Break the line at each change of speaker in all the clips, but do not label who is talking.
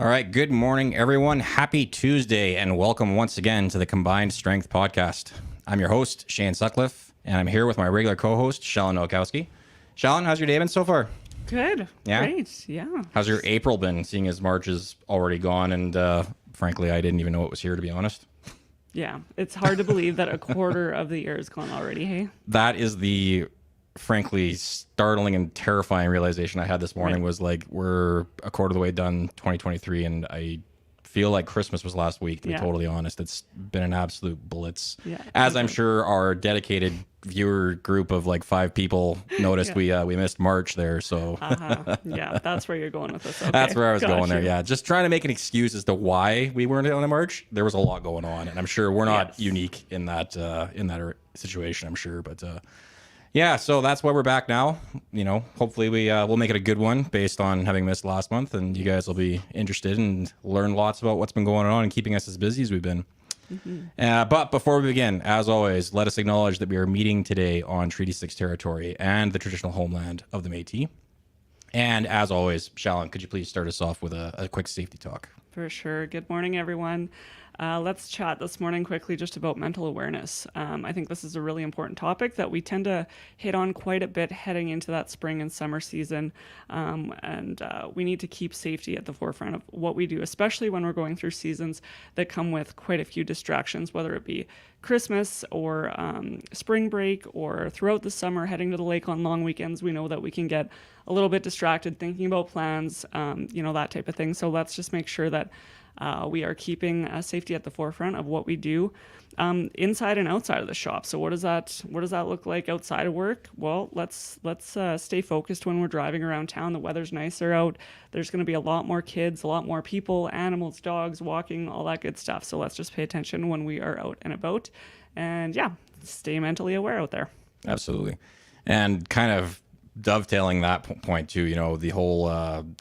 All right. Good morning, everyone. Happy Tuesday, and welcome once again to the Combined Strength Podcast. I'm your host, Shane Sutcliffe, and I'm here with my regular co-host, Shallon Nowakowski. Shallon, how's your day been so far?
Good.
Yeah?
Great. Yeah.
How's your April been, seeing as March is already gone, and frankly, I didn't even know it was here, to be honest.
Yeah. It's hard to believe that a quarter of the year is gone already, hey?
That is the, frankly, startling and terrifying realization I had this morning. Was like, we're a quarter of the way done 2023, and I feel like Christmas was last week, to be totally honest. It's been an absolute blitz.
Yeah,
As I'm sure our dedicated viewer group of like 5 people noticed, we missed March there. So
Yeah, that's where you're going with this. Okay.
that's where I was going
Gotcha.
there. Yeah, just trying to make an excuse as to why we weren't on in March. There was a lot going on, and I'm sure we're not unique in that situation. I'm sure, but yeah, so that's why we're back now. You know, hopefully we'll make it a good one based on having missed last month, and you guys will be interested and learn lots about what's been going on and keeping us as busy as we've been. But before we begin, as always, let us acknowledge that we are meeting today on Treaty 6 territory and the traditional homeland of the Métis. And as always, Shallon, could you please start us off with a quick safety talk?
For sure. Good morning, everyone. Let's chat this morning quickly just about mental awareness. I think this is a really important topic that we tend to hit on quite a bit heading into that spring and summer season. And we need to keep safety at the forefront of what we do, especially when we're going through seasons that come with quite a few distractions, whether it be Christmas or spring break or throughout the summer heading to the lake on long weekends. We know that we can get a little bit distracted thinking about plans, that type of thing. So let's just make sure that we are keeping safety at the forefront of what we do inside and outside of the shop. So what does that look like outside of work? Well, let's stay focused when we're driving around town. The weather's nicer out. There's going to be a lot more kids, a lot more people, animals, dogs, walking, all that good stuff. So let's just pay attention when we are out and about, and stay mentally aware out there.
Absolutely. And kind of dovetailing that point too, the whole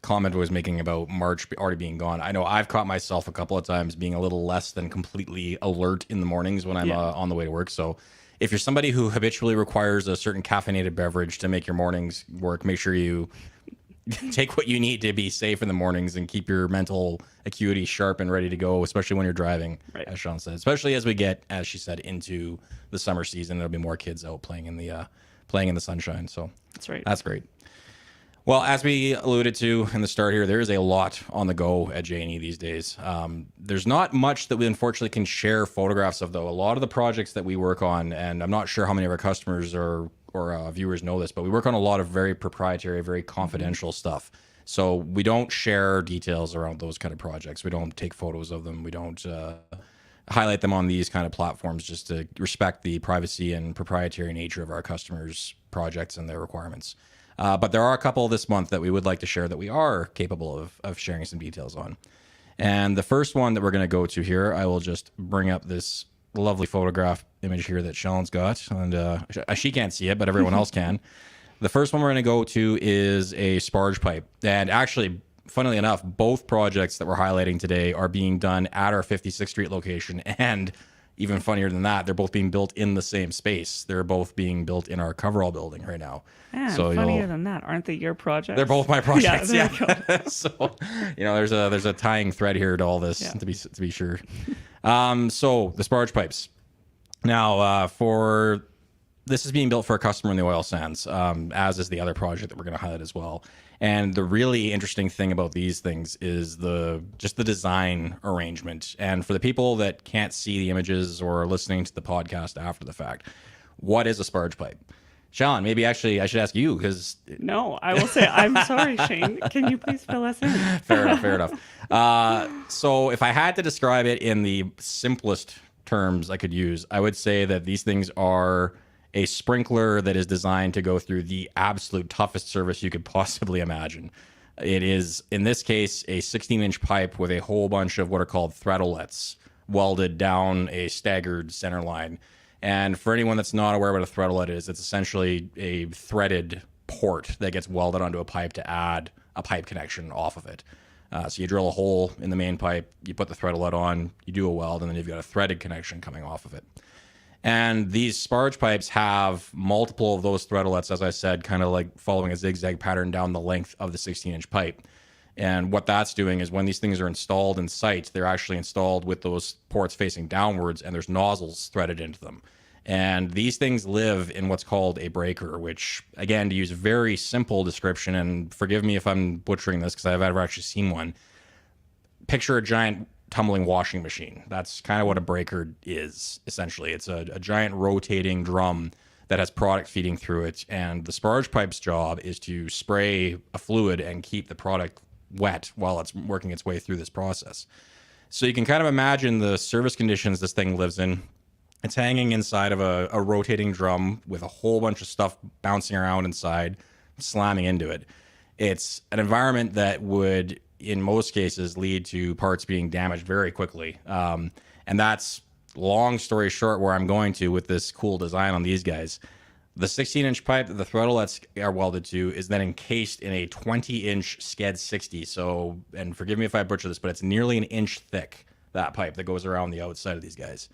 comment I was making about March already being gone. I know I've caught myself a couple of times being a little less than completely alert in the mornings when I'm on the way to work. So if you're somebody who habitually requires a certain caffeinated beverage to make your mornings work, make sure you take what you need to be safe in the mornings and keep your mental acuity sharp and ready to go, especially when you're driving, as Sean said, especially as we get, as she said, into the summer season. There'll be more kids out playing in the sunshine. So
that's right.
That's great. Well, as we alluded to in the start here, there is a lot on the go at JNE these days. There's not much that we unfortunately can share photographs of, though. A lot of the projects that we work on, and I'm not sure how many of our customers or viewers know this, but we work on a lot of very proprietary, very confidential stuff. So we don't share details around those kind of projects. We don't take photos of them. We don't highlight them on these kind of platforms, just to respect the privacy and proprietary nature of our customers' projects and their requirements. But there are a couple this month that we would like to share that we are capable of sharing some details on. And the first one that we're going to go to here, I will just bring up this lovely photograph image here that Shallon's got. And she can't see it, but everyone else can. The first one we're going to go to is a sparge pipe. And actually, funnily enough, both projects that we're highlighting today are being done at our 56th Street location. And even funnier than that, they're both being built in the same space. They're both being built in our coverall building right now.
And so funnier than that, aren't they your projects?
They're both my projects. Yeah. So there's a tying thread here to all this, to be sure. So the sparge pipes. Now, this is being built for a customer in the oil sands, as is the other project that we're going to highlight as well. And the really interesting thing about these things is the design arrangement. And for the people that can't see the images or are listening to the podcast after the fact, what is a sparge pipe? Shallon, maybe actually I should ask you, because...
No, I will say, I'm sorry, Shane. Can you please fill us in?
Fair enough. So if I had to describe it in the simplest terms I could use, I would say that these things are a sprinkler that is designed to go through the absolute toughest service you could possibly imagine. It is, in this case, a 16-inch pipe with a whole bunch of what are called threadlets welded down a staggered center line. And for anyone that's not aware what a threadlet is, it's essentially a threaded port that gets welded onto a pipe to add a pipe connection off of it. So you drill a hole in the main pipe, you put the threadlet on, you do a weld, and then you've got a threaded connection coming off of it. And these sparge pipes have multiple of those threadlets, as I said, kind of like following a zigzag pattern down the length of the 16-inch pipe. And what that's doing is when these things are installed in sight, they're actually installed with those ports facing downwards, and there's nozzles threaded into them. And these things live in what's called a breaker, which, again, to use a very simple description, and forgive me if I'm butchering this because I've never actually seen one, picture a giant tumbling washing machine. That's kind of what a breaker is, essentially. It's a giant rotating drum that has product feeding through it. And the sparge pipe's job is to spray a fluid and keep the product wet while it's working its way through this process. So you can kind of imagine the service conditions this thing lives in. It's hanging inside of a rotating drum with a whole bunch of stuff bouncing around inside, slamming into it. It's an environment that would, in most cases, lead to parts being damaged very quickly. And that's, long story short, where I'm going to with this cool design on these guys. The 16-inch pipe that the threadlets are welded to is then encased in a 20-inch Sked 60. So, and forgive me if I butcher this, but it's nearly an inch thick, that pipe that goes around the outside of these guys.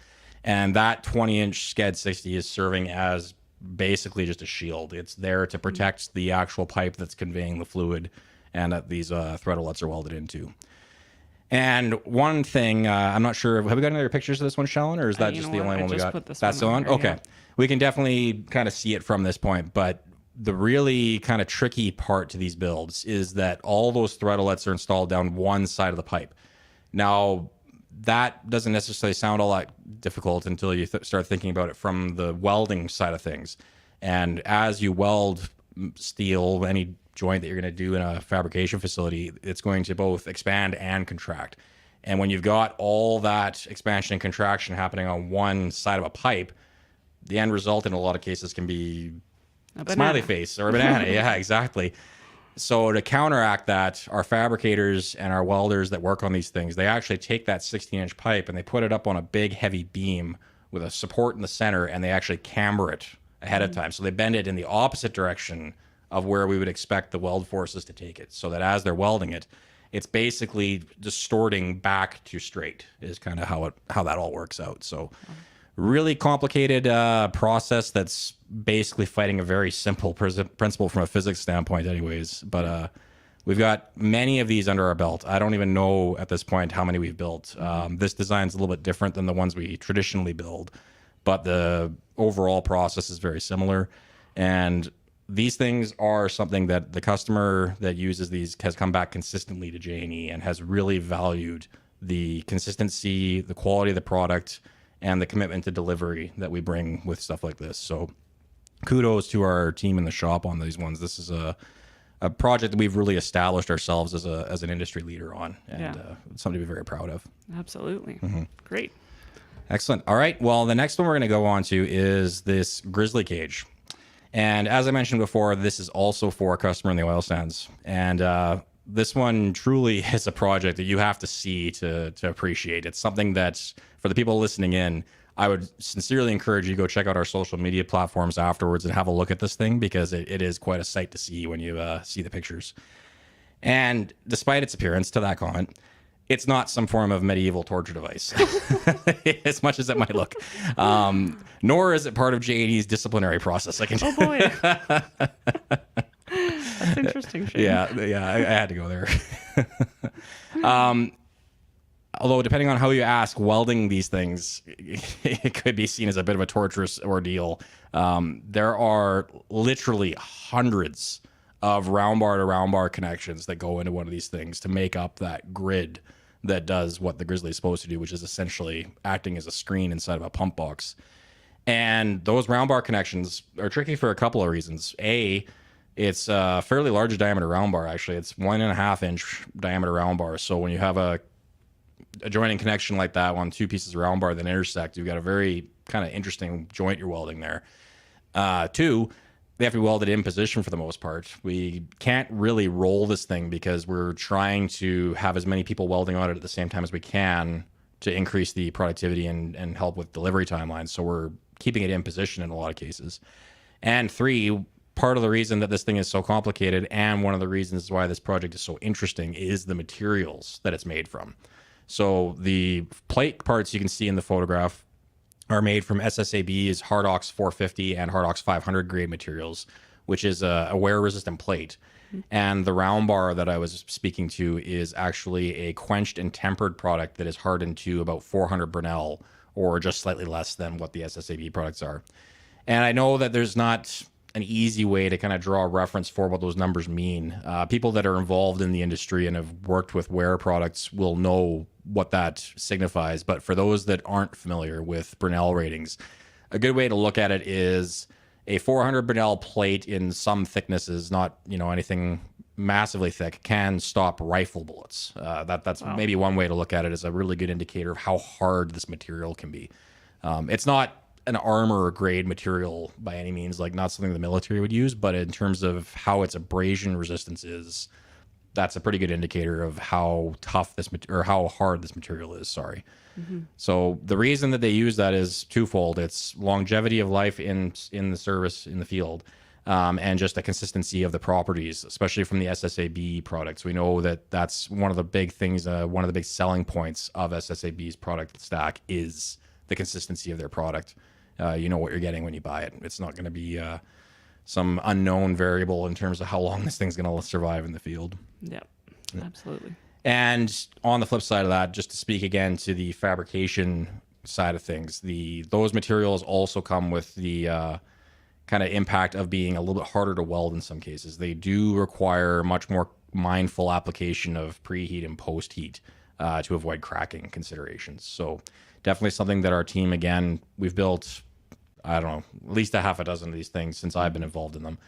And that 20-inch Sked 60 is serving as basically just a shield. It's there to protect the actual pipe that's conveying the fluid and that these threadlets are welded into. And one thing, I'm not sure, have we got any other pictures of this one, Shellen, or is that just the only one we got? That's the one? Okay. Yeah. We can definitely kind of see it from this point, but the really kind of tricky part to these builds is that all those threadlets are installed down one side of the pipe. Now, that doesn't necessarily sound all that difficult until you start thinking about it from the welding side of things. And as you weld steel, any joint that you're going to do in a fabrication facility, it's going to both expand and contract. And when you've got all that expansion and contraction happening on one side of a pipe, the end result in a lot of cases can be a smiley face or a banana. Yeah, exactly. So to counteract that, our fabricators and our welders that work on these things, they actually take that 16-inch pipe and they put it up on a big heavy beam with a support in the center, and they actually camber it ahead of time. So they bend it in the opposite direction of where we would expect the weld forces to take it, so that as they're welding it, it's basically distorting back to straight is kind of how that all works out. So really complicated process that's basically fighting a very simple principle from a physics standpoint anyways. But we've got many of these under our belt. I don't even know at this point how many we've built. This design's a little bit different than the ones we traditionally build, but the overall process is very similar. And these things are something that the customer that uses these has come back consistently to JNE and has really valued the consistency, the quality of the product, and the commitment to delivery that we bring with stuff like this. So kudos to our team in the shop on these ones. This is a project that we've really established ourselves as an industry leader on, and something to be very proud of.
Absolutely. Great.
Excellent. All right. Well, the next one we're going to go on to is this grizzly cage. And as I mentioned before, this is also for a customer in the oil sands. And this one truly is a project that you have to see to appreciate. It's something that, for the people listening in, I would sincerely encourage you to go check out our social media platforms afterwards and have a look at this thing, because it is quite a sight to see when you see the pictures. And despite its appearance, to that comment, it's not some form of medieval torture device, as much as it might look. Nor is it part of JNE's disciplinary process. I can.
Oh boy, that's interesting. Shane.
Yeah, I had to go there. Although, depending on how you ask, welding these things, it could be seen as a bit of a torturous ordeal. There are literally hundreds of round bar to round bar connections that go into one of these things to make up that grid that does what the Grizzly is supposed to do, which is essentially acting as a screen inside of a pump box. And those round bar connections are tricky for a couple of reasons. A, it's a fairly large diameter round bar, actually. It's 1.5 inch diameter round bar. So when you have a joining connection like that on two pieces of round bar that intersect, you've got a very kind of interesting joint you're welding there. Two, they have to be welded in position for the most part. We can't really roll this thing because we're trying to have as many people welding on it at the same time as we can to increase the productivity and help with delivery timelines. So we're keeping it in position in a lot of cases. And three, part of the reason that this thing is so complicated, and one of the reasons why this project is so interesting, is the materials that it's made from. So the plate parts you can see in the photograph are made from SSAB's Hardox 450 and Hardox 500 grade materials, which is a wear-resistant plate. And the round bar that I was speaking to is actually a quenched and tempered product that is hardened to about 400 Brinell, or just slightly less than what the SSAB products are. And I know that there's not an easy way to kind of draw a reference for what those numbers mean. People that are involved in the industry and have worked with wear products will know what that signifies. But for those that aren't familiar with Brinell ratings, a good way to look at it is a 400 Brinell plate in some thicknesses, not anything massively thick, can stop rifle bullets. That's maybe one way to look at it, as a really good indicator of how hard this material can be. It's not an armor grade material by any means, like not something the military would use, but in terms of how its abrasion resistance is, that's a pretty good indicator of how tough or how hard this material is. Sorry. So the reason that they use that is twofold. It's longevity of life in the service, in the field, and just the consistency of the properties, especially from the SSAB products. We know that that's one of the big things, one of the big selling points of SSAB's product stack is the consistency of their product. You know what you're getting when you buy it. It's not going to be some unknown variable in terms of how long this thing's going to survive in the field.
Yep, absolutely.
And on the flip side of that, just to speak again to the fabrication side of things, those materials also come with the kind of impact of being a little bit harder to weld in some cases. They do require much more mindful application of preheat and post heat to avoid cracking considerations. So definitely something that our team, again, we've built, I don't know, at least a half a dozen of these things since I've been involved in them.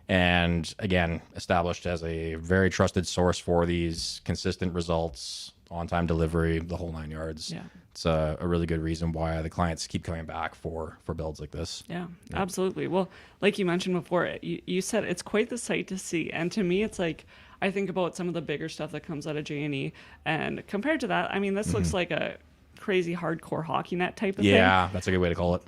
And again, established as a very trusted source for these consistent results, on-time delivery, the whole 9 yards.
Yeah.
It's a really good reason why the clients keep coming back for builds like this.
Yeah, absolutely. Well, like you mentioned before, you said it's quite the sight to see. And to me, it's like, I think about some of the bigger stuff that comes out of JNE. And compared to that, I mean, this looks like a crazy hardcore hockey net type of thing.
Yeah, that's a good way to call it.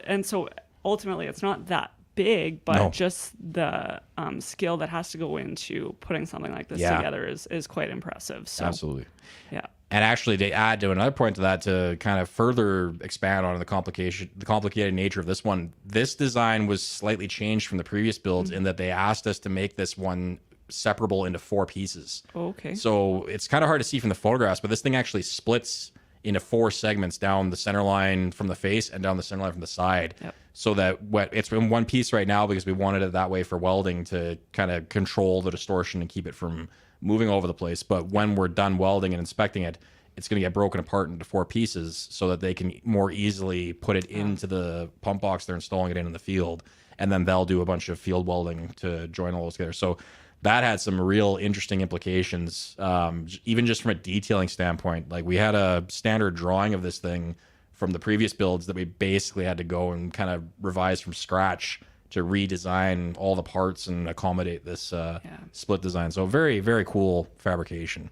And so ultimately, it's not that big, but just the skill that has to go into putting something like this together is quite impressive. So,
absolutely.
Yeah.
And actually, to add to another point to that, to kind of further expand on the complicated nature of this one, this design was slightly changed from the previous builds in that they asked us to make this one separable into 4 pieces.
Oh, okay.
So it's kind of hard to see from the photographs, but this thing actually splits into 4 segments down the center line from the face and down the center line from the side.
Yep.
So that it's in one piece right now because we wanted it that way for welding to kind of control the distortion and keep it from moving over the place. But when we're done welding and inspecting it, it's going to get broken apart into 4 pieces so that they can more easily put it into the pump box they're installing it in the field. And then they'll do a bunch of field welding to join all those together. So that had some real interesting implications, even just from a detailing standpoint. Like, we had a standard drawing of this thing from the previous builds that we basically had to go and kind of revise from scratch to redesign all the parts and accommodate this split design. So very, very cool fabrication.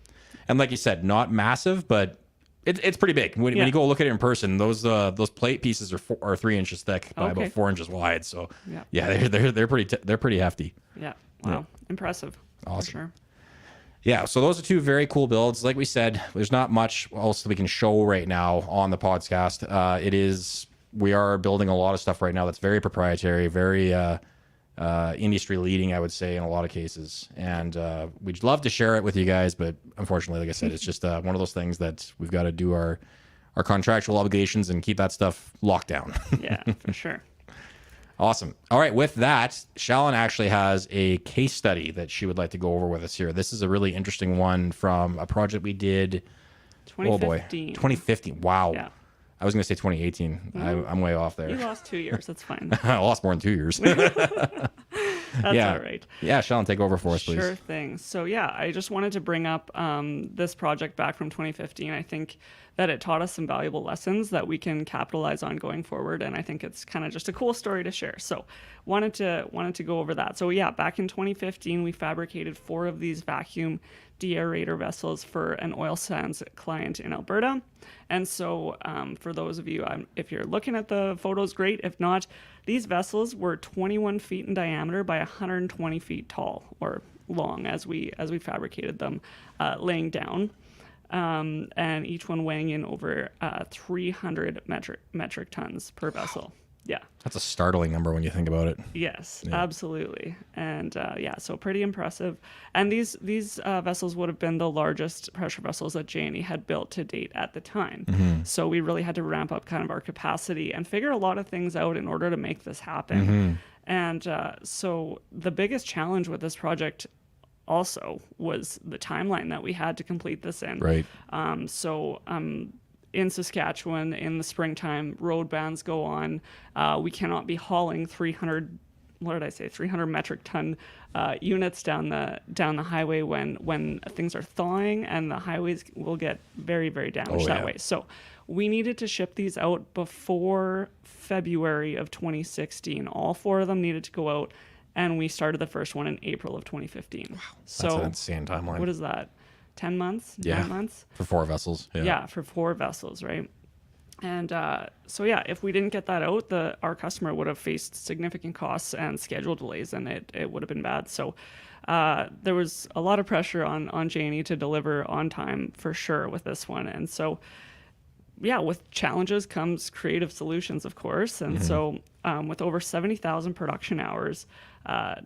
And like you said, not massive, but it's pretty big. When you go look at it in person, those plate pieces are 3 inches thick by about 4 inches wide. So they're pretty hefty.
Yeah. Wow. Impressive.
Awesome.
For sure.
Yeah, so those are 2 very cool builds. Like we said, there's not much else that we can show right now on the podcast. We are building a lot of stuff right now that's very proprietary, very industry leading, I would say, in a lot of cases. And we'd love to share it with you guys, but unfortunately, like I said, it's just one of those things that we've got to do our contractual obligations and keep that stuff locked down.
Yeah, for sure.
Awesome. All right. With that, Shalyn actually has a case study that she would like to go over with us here. This is a really interesting one from a project we did.
2015.
Oh boy, 2015. Wow.
Yeah.
I was going to say 2018. I'm way off there.
You lost 2 years. That's fine.
I lost more than 2 years.
That's all right.
Yeah, Shalyn, take over for us, please.
Sure thing. So yeah, I just wanted to bring up this project back from 2015. I think that it taught us some valuable lessons that we can capitalize on going forward, and I think it's kind of just a cool story to share. So wanted to go over that. So yeah, back in 2015, we fabricated 4 of these vacuum deaerator vessels for an oil sands client in Alberta. And so for those of you, if you're looking at the photos, great. If not, these vessels were 21 feet in diameter by 120 feet tall or long as we fabricated them, laying down. And each one weighing in over 300 metric tons per vessel. Yeah.
That's a startling number when you think about it.
Yes, absolutely. And yeah, so pretty impressive. And these vessels would have been the largest pressure vessels that JNE had built to date at the time. So we really had to ramp up kind of our capacity and figure a lot of things out in order to make this happen. And so the biggest challenge with this project also was the timeline that we had to complete this in.
Right.
In Saskatchewan in the springtime, road bans go on. We cannot be hauling 300 metric ton units down the highway when things are thawing, and the highways will get very, very damaged that way. So we needed to ship these out before February of 2016. All 4 of them needed to go out, and we started the first one in April of 2015. Wow,
that's an insane timeline.
What is that? 10 months?
Yeah.
9 months?
For 4 vessels.
Yeah, for 4 vessels, right? And so, yeah, if we didn't get that out, our customer would have faced significant costs and schedule delays, and it would have been bad. So there was a lot of pressure on JNE to deliver on time for sure with this one. And so, yeah, with challenges comes creative solutions, of course. And so with over 70,000 production hours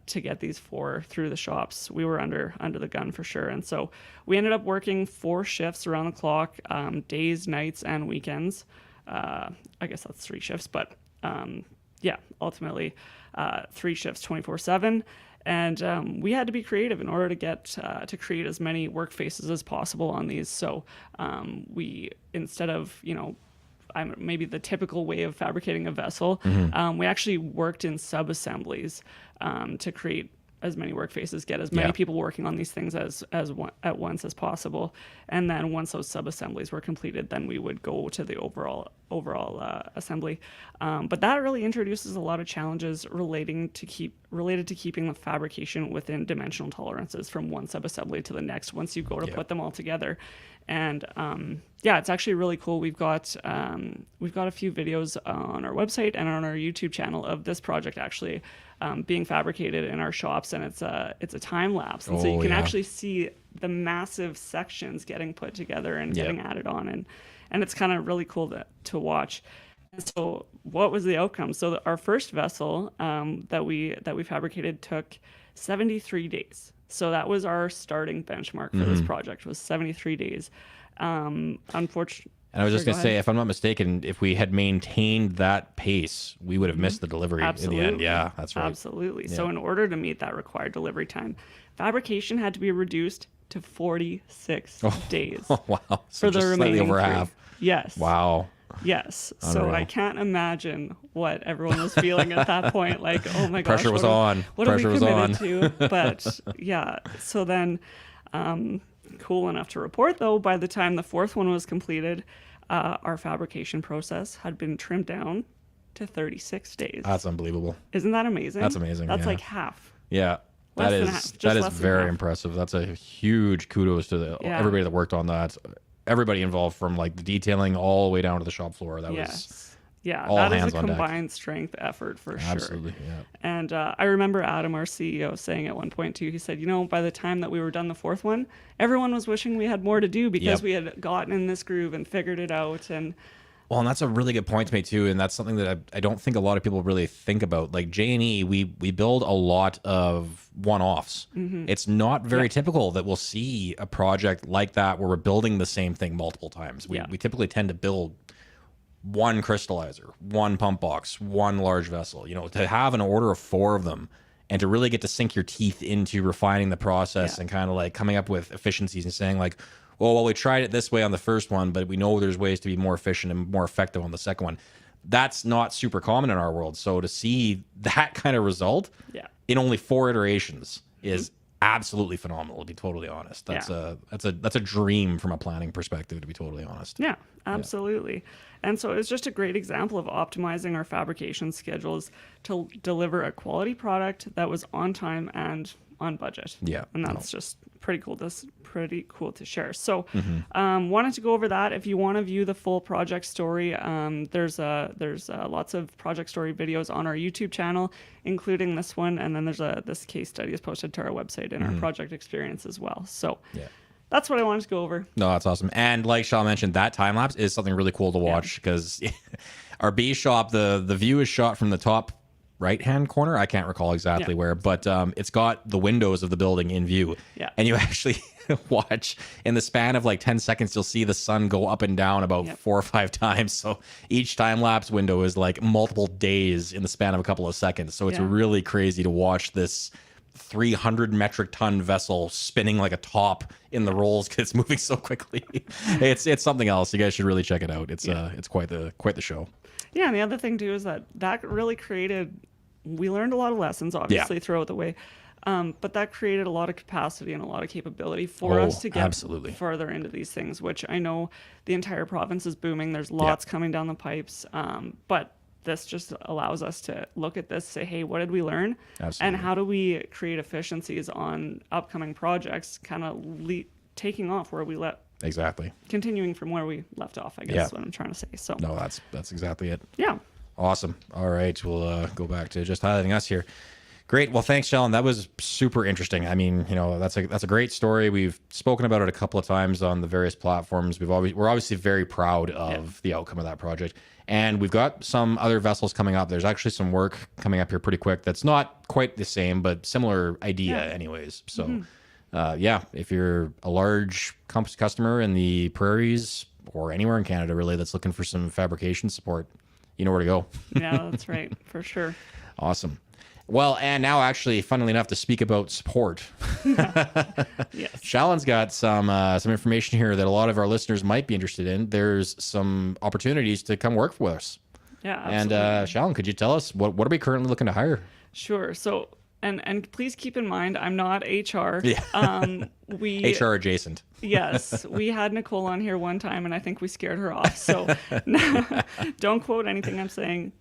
to get these 4 through the shops, we were under the gun for sure. And so we ended up working 4 shifts around the clock, days, nights, and weekends. I guess that's 3 shifts, but yeah, ultimately 3 shifts 24/7. And we had to be creative in order to get to create as many work faces as possible on these. So we, instead of, maybe the typical way of fabricating a vessel, we actually worked in sub-assemblies to create as many work faces, get as many people working on these things at once as possible. And then once those sub-assemblies were completed, then we would go to the overall assembly. But that really introduces a lot of challenges related to keeping the fabrication within dimensional tolerances from one sub-assembly to the next once you go to put them all together. And yeah, it's actually really cool. We've got a few videos on our website and on our YouTube channel of this project actually being fabricated in our shops, and it's a time lapse, and so you can actually see the massive sections getting put together and getting added on, and it's kind of really cool to watch. And so, what was the outcome? So our first vessel that we fabricated took 73 days. So that was our starting benchmark for this project, was 73 days. Unfortunately,
and I was just going to say, if I'm not mistaken, if we had maintained that pace, we would have missed the delivery in the end. Yeah, that's right.
Absolutely. Yeah. So in order to meet that required delivery time, fabrication had to be reduced to 46 days.
Oh, wow. So
for the remaining
over half.
Yes.
Wow.
Yes.
Unreal.
So I can't imagine what everyone was feeling at that point. Like, oh my gosh.
Pressure was on.
What are we committed to? But yeah. So then, cool enough to report though, by the time the 4th one was completed, our fabrication process had been trimmed down to 36 days.
That's unbelievable.
Isn't that amazing?
That's amazing.
That's like half.
Yeah. That is very impressive. That's a huge kudos to everybody that worked on that. Everybody involved, from like the detailing all the way down to the shop floor. That was all
that
hands
is a
on deck.
combined strength effort for sure.
Absolutely, yeah.
And I remember Adam, our CEO, saying at one point too, he said, by the time that we were done the 4th one, everyone was wishing we had more to do because we had gotten in this groove and figured it out. And
well, and that's a really good point to make too, and that's something that I don't think a lot of people really think about. Like JNE, we build a lot of one-offs. It's not very typical that we'll see a project like that where we're building the same thing multiple times. We typically tend to build one crystallizer, one pump box, one large vessel. To have an order of 4 of them and to really get to sink your teeth into refining the process and kind of like coming up with efficiencies and saying like, well, we tried it this way on the first one, but we know there's ways to be more efficient and more effective on the second one. That's not super common in our world. So to see that kind of result in only 4 iterations is absolutely phenomenal, to be totally honest. That's a dream from a planning perspective, to be totally honest.
Yeah, absolutely. And so it's just a great example of optimizing our fabrication schedules to deliver a quality product that was on time and on budget. Yeah. And that's just pretty cool to share. So wanted to go over that. If you want to view the full project story, there's lots of project story videos on our YouTube channel, including this one, and then there's this case study is posted to our website in our project experience as well. So that's what I wanted to go over.
No, that's awesome. And like Shaw mentioned, that time lapse is something really cool to watch because our B shop, the view is shot from the top right hand corner. I can't recall exactly where, but it's got the windows of the building in view.
Yeah.
And you actually watch in the span of like 10 seconds, you'll see the sun go up and down about 4 or 5 times. So each time lapse window is like multiple days in the span of a couple of seconds. So it's really crazy to watch this 300 metric ton vessel spinning like a top in the rolls because it's moving so quickly. It's something else. You guys should really check it out. It's quite the show.
Yeah, and the other thing too is that really created. We learned a lot of lessons, obviously, throughout the way, but that created a lot of capacity and a lot of capability for us to get further into these things. Which I know the entire province is booming. There's lots coming down the pipes, but this just allows us to look at this, say, hey, what did we learn?
Absolutely.
And how do we create efficiencies on upcoming projects, kind of taking off where we continuing from where we left off, I guess is what I'm trying to say. So
no, that's exactly it.
Yeah.
Awesome. All right. We'll go back to just highlighting us here. Great. Well, thanks, Sheldon. That was super interesting. I mean, that's a great story. We've spoken about it a couple of times on the various platforms. We're obviously very proud of the outcome of that project. And we've got some other vessels coming up. There's actually some work coming up here pretty quick that's not quite the same, but similar idea anyways. So, if you're a large customer in the prairies or anywhere in Canada, really, that's looking for some fabrication support, you know where to go.
Yeah, that's right. For sure.
Awesome. Well, and now actually, funnily enough, to speak about support.
Yes.
Shallon's got some information here that a lot of our listeners might be interested in. There's some opportunities to come work with us.
Yeah, absolutely.
And Shallon, could you tell us what are we currently looking to hire?
Sure. So, and please keep in mind, I'm not HR.
Yeah. HR adjacent.
Yes, we had Nicole on here one time, and I think we scared her off. So, don't quote anything I'm saying.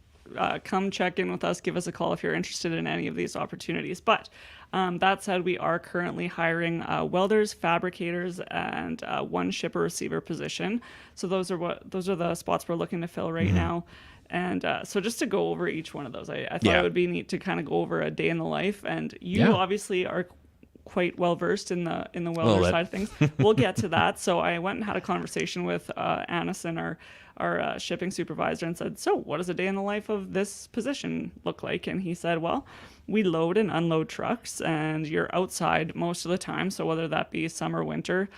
Come check in with us. Give us a call if you're interested in any of these opportunities. But that said, we are currently hiring welders, fabricators, and one shipper receiver position. So those are the spots we're looking to fill right now. And so just to go over each one of those, I thought it would be neat to kind of go over a day in the life. And you obviously are quite well versed in the welder side of things. We'll get to that. So I went and had a conversation with Anison, our shipping supervisor, and said, so what does a day in the life of this position look like? And he said, well, we load and unload trucks, and you're outside most of the time. So whether that be summer, winter,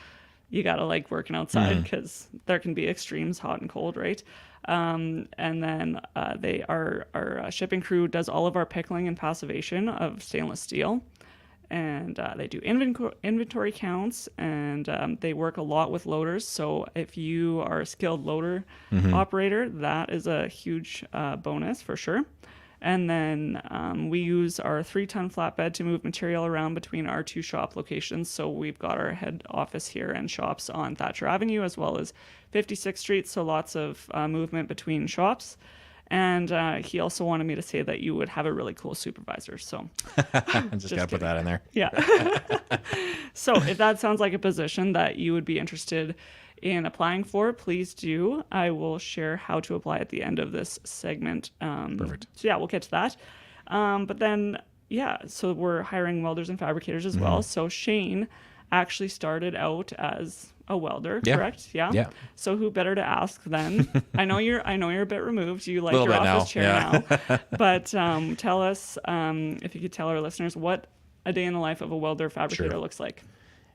you got to like working outside because there can be extremes, hot and cold, right? And then our shipping crew does all of our pickling and passivation of stainless steel. And they do inventory counts, and they work a lot with loaders. So if you are a skilled loader operator, that is a huge bonus for sure. And then we use our 3-ton flatbed to move material around between our 2 shop locations. So we've got our head office here and shops on Thatcher Avenue as well as 56th Street. So lots of movement between shops. And he also wanted me to say that you would have a really cool supervisor. So
just got to put that in there.
Yeah. So if that sounds like a position that you would be interested in applying for, please do. I will share how to apply at the end of this segment.
Perfect.
So yeah, we'll get to that. But then, so we're hiring welders and fabricators as well. So Shane actually started out as a welder, correct? Yeah. So who better to ask then? I know you're a bit removed. You like your office chair now. But tell us, if you could tell our listeners what a day in the life of a welder fabricator looks like.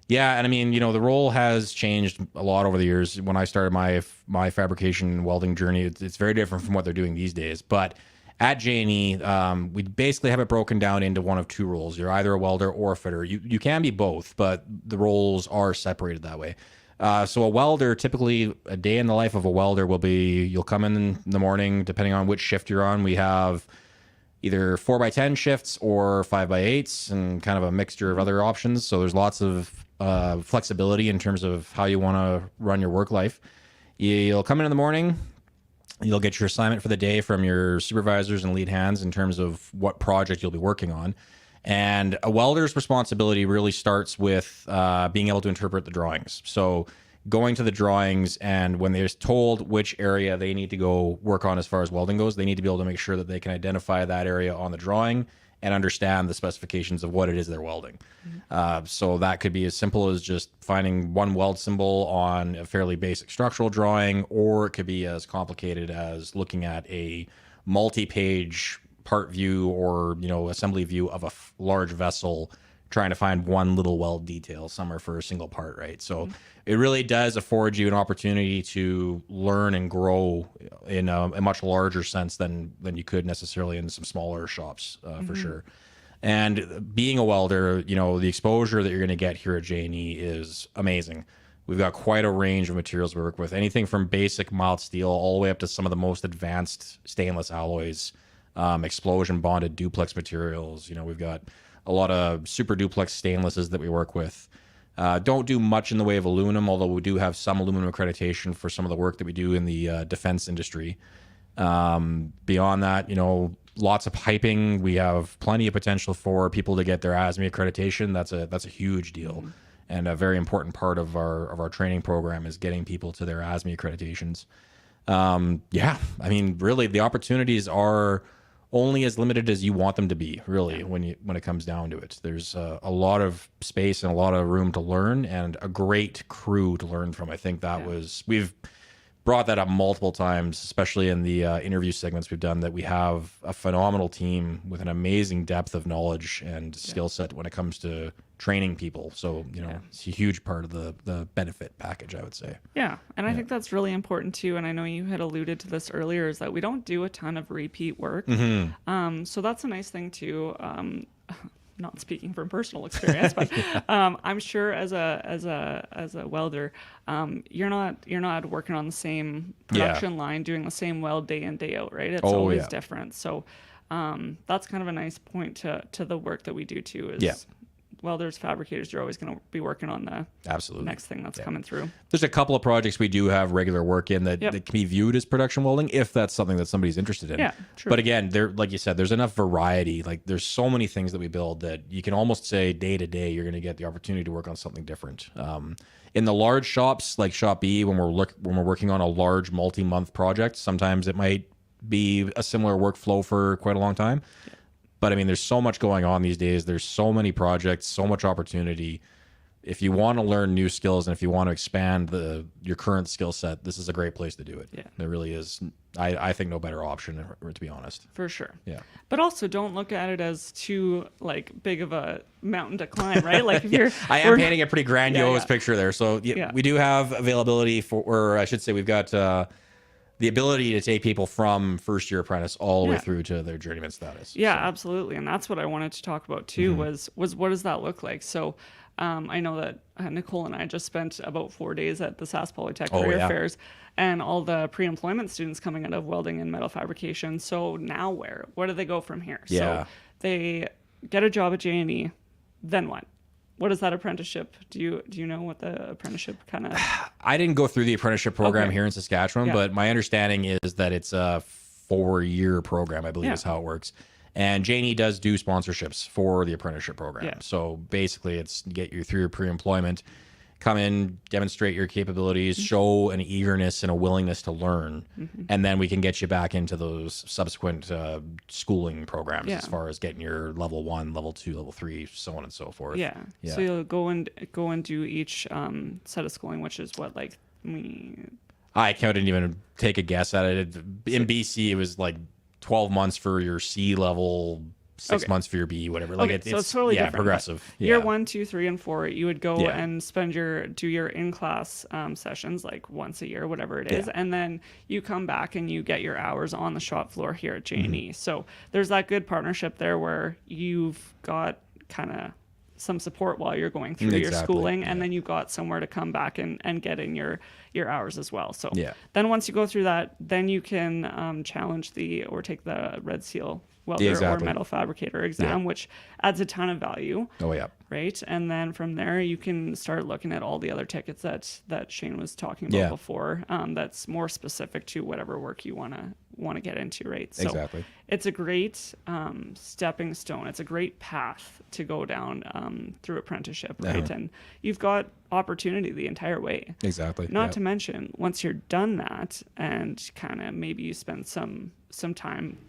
Yeah, and I mean, the role has changed a lot over the years. When I started my fabrication welding journey, it's very different from what they're doing these days. But at JNE, we basically have it broken down into one of 2 roles. You're either a welder or a fitter. You can be both, but the roles are separated that way. So a welder, typically a day in the life of a welder will be, you'll come in the morning, depending on which shift you're on. We have either 4x10 shifts or 5x8s and kind of a mixture of other options. So there's lots of flexibility in terms of how you want to run your work life. You'll come in the morning, you'll get your assignment for the day from your supervisors and lead hands in terms of what project you'll be working on. And a welder's responsibility really starts with being able to interpret the drawings. So going to the drawings, and when they're told which area they need to go work on as far as welding goes, they need to be able to make sure that they can identify that area on the drawing and understand the specifications of what it is they're welding. So that could be as simple as just finding one weld symbol on a fairly basic structural drawing, or it could be as complicated as looking at a multi-page part view or, you know, assembly view of a large vessel, trying to find one little weld detail somewhere for a single part, right? So it really does afford you an opportunity to learn and grow in a much larger sense than you could necessarily in some smaller shops, for sure. And being a welder, you know, the exposure that you're going to get here at JNE is amazing. We've got quite a range of materials we work with, anything from basic mild steel all the way up to some of the most advanced stainless alloys, explosion bonded duplex materials. You know, we've got a lot of super duplex stainlesses that we work with. Don't do much in the way of aluminum, although we do have some aluminum accreditation for some of the work that we do in the defense industry. Beyond that, you know, lots of piping. We have plenty of potential for people to get their ASME accreditation. That's a huge deal, and a very important part of our training program is getting people to their ASME accreditations. Yeah, I mean, really, the opportunities are only as limited as you want them to be, really, when it comes down to it. There's a lot of space and a lot of room to learn, and a great crew to learn from. I think that we've brought that up multiple times, especially in the interview segments we've done, that we have a phenomenal team with an amazing depth of knowledge and skill set when it comes to training people. So, you know, it's a huge part of the benefit package, I would say.
Yeah. And I think that's really important too. And I know you had alluded to this earlier, is that we don't do a ton of repeat work. So that's a nice thing too. Not speaking from personal experience, but I'm sure as a welder, you're not working on the same production line doing the same weld day in, day out, right? It's always different. So that's kind of a nice point to the work that we do too, is welders, fabricators, you're always going to be working on the next thing that's coming through.
There's a couple of projects we do have regular work in that can be viewed as production welding, if that's something that somebody's interested in.
Yeah, true.
But again, like you said, there's enough variety. Like, there's so many things that we build that you can almost say day to day, you're going to get the opportunity to work on something different. In the large shops, like Shop B, when we're working on a large multi-month project, sometimes it might be a similar workflow for quite a long time. But I mean, there's so much going on these days. There's so many projects, so much opportunity. If you want to learn new skills and if you want to expand your current skill set, this is a great place to do it. Yeah, there really is. I think no better option, to be honest.
For sure.
Yeah.
But also, don't look at it as too big of a mountain to climb, right? Like, if you're,
I am painting a pretty grandiose picture there. So we do have availability for, or I should say, we've got the ability to take people from first-year apprentice all the way through to their journeyman status.
Yeah, absolutely. And that's what I wanted to talk about too, was what does that look like? So I know that Nicole and I just spent about 4 days at the Sask Polytech career fairs, and all the pre-employment students coming out of welding and metal fabrication. So now where do they go from here? So they get a job at JNE, then what? What is that apprenticeship? Do you know what the apprenticeship kind of?
I didn't go through the apprenticeship program here in Saskatchewan, but my understanding is that it's a 4-year program, I believe is how it works. And JNE does do sponsorships for the apprenticeship program. So basically, it's get you through your pre-employment, come in, demonstrate your capabilities, show an eagerness and a willingness to learn, and then we can get you back into those subsequent schooling programs as far as getting your level 1, level 2, level 3, so on and so forth.
So you'll go and do each set of schooling, which is what, like,
I couldn't even take a guess at it. In BC, it was like 12 months for your C level, 6 months for your B, whatever. Like
so it's totally different.
Progressive.
Year 1, 2, 3, and 4, you would go and do your in-class sessions like once a year, whatever it is, and then you come back and you get your hours on the shop floor here at JNE. So there's that good partnership there where you've got kind of some support while you're going through your schooling, and then you've got somewhere to come back and get in your hours as well. So then once you go through that, then you can challenge or take the Red Seal welder or metal fabricator exam, which adds a ton of value. Right. And then from there, you can start looking at all the other tickets that Shane was talking about before. That's more specific to whatever work you want to get into. Right. So it's a great stepping stone. It's a great path to go down through apprenticeship. Right. And you've got opportunity the entire way. Not to mention, once you're done that and kind of maybe you spend some time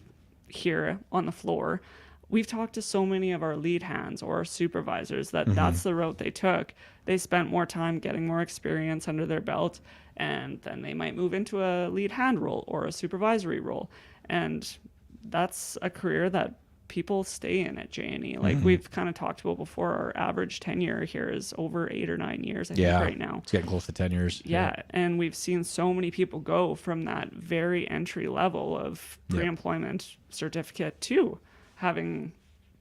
here on the floor, we've talked to so many of our lead hands or our supervisors that that's the route they took. They spent more time getting more experience under their belt, and then they might move into a lead hand role or a supervisory role. And that's a career that people stay in at JNE. Like we've kind of talked about before, our average tenure here is over 8 or 9 years, I think, right now.
It's getting close to 10 years.
Yeah. And we've seen so many people go from that very entry level of pre-employment certificate to having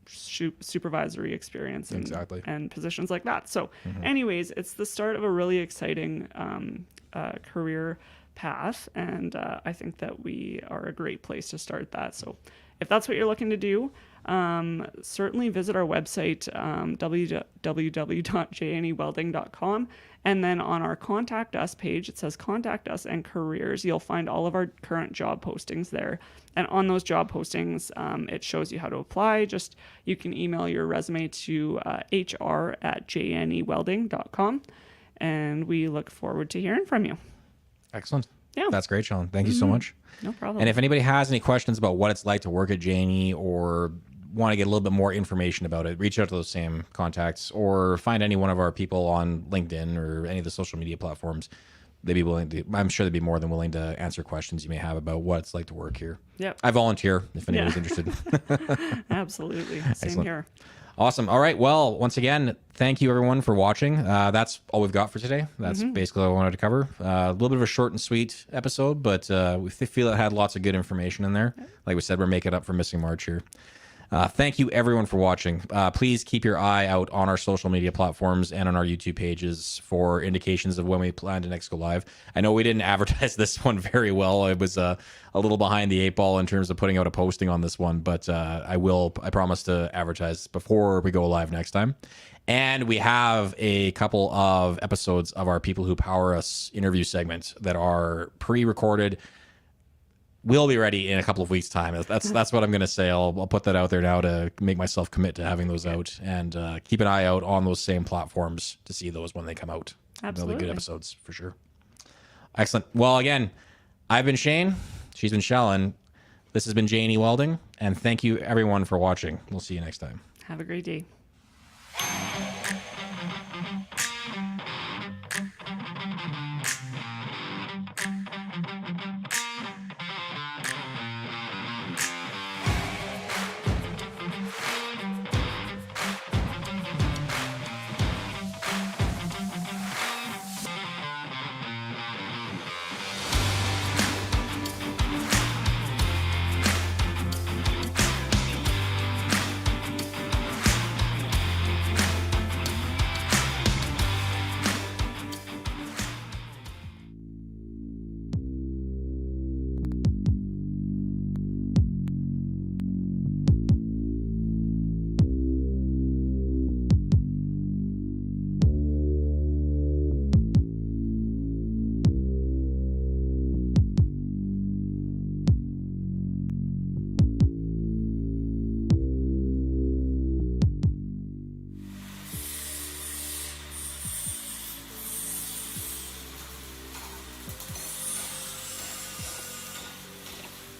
supervisory experience and positions like that. So anyways, it's the start of a really exciting career path. And I think that we are a great place to start that. So if that's what you're looking to do, certainly visit our website, www.jnewelding.com. And then on our Contact Us page, it says Contact Us and Careers. You'll find all of our current job postings there. And on those job postings, it shows you how to apply. Just you can email your resume to hr@jnewelding.com. And we look forward to hearing from you.
Excellent.
Yeah.
That's great, Sean. Thank you so much.
No problem.
And if anybody has any questions about what it's like to work at JNE or want to get a little bit more information about it, reach out to those same contacts or find any one of our people on LinkedIn or any of the social media platforms. They'd be willing to, I'm sure they'd be more than willing to answer questions you may have about what it's like to work here.
Yep.
I volunteer if anybody's interested.
Absolutely. Same
Excellent.
here.
Awesome. All right. Well, once again, thank you everyone for watching. That's all we've got for today. That's basically what I wanted to cover. A little bit of a short and sweet episode, but we feel it had lots of good information in there. Like we said, we're making up for missing March here. Thank you everyone for watching. Please keep your eye out on our social media platforms and on our YouTube pages for indications of when we plan to next go live. I know we didn't advertise this one very well. It was a little behind the 8 ball in terms of putting out a posting on this one, but I promise to advertise before we go live next time. And we have a couple of episodes of our People Who Power Us interview segment that are pre-recorded. We'll be ready in a couple of weeks' time. That's what I'm going to say. I'll put that out there now to make myself commit to having those out, and keep an eye out on those same platforms to see those when they come out.
Absolutely.
They'll be good episodes for sure. Excellent. Well, again, I've been Shane. She's been Shellen. This has been JNE Welding, and thank you everyone for watching. We'll see you next time.
Have a great day.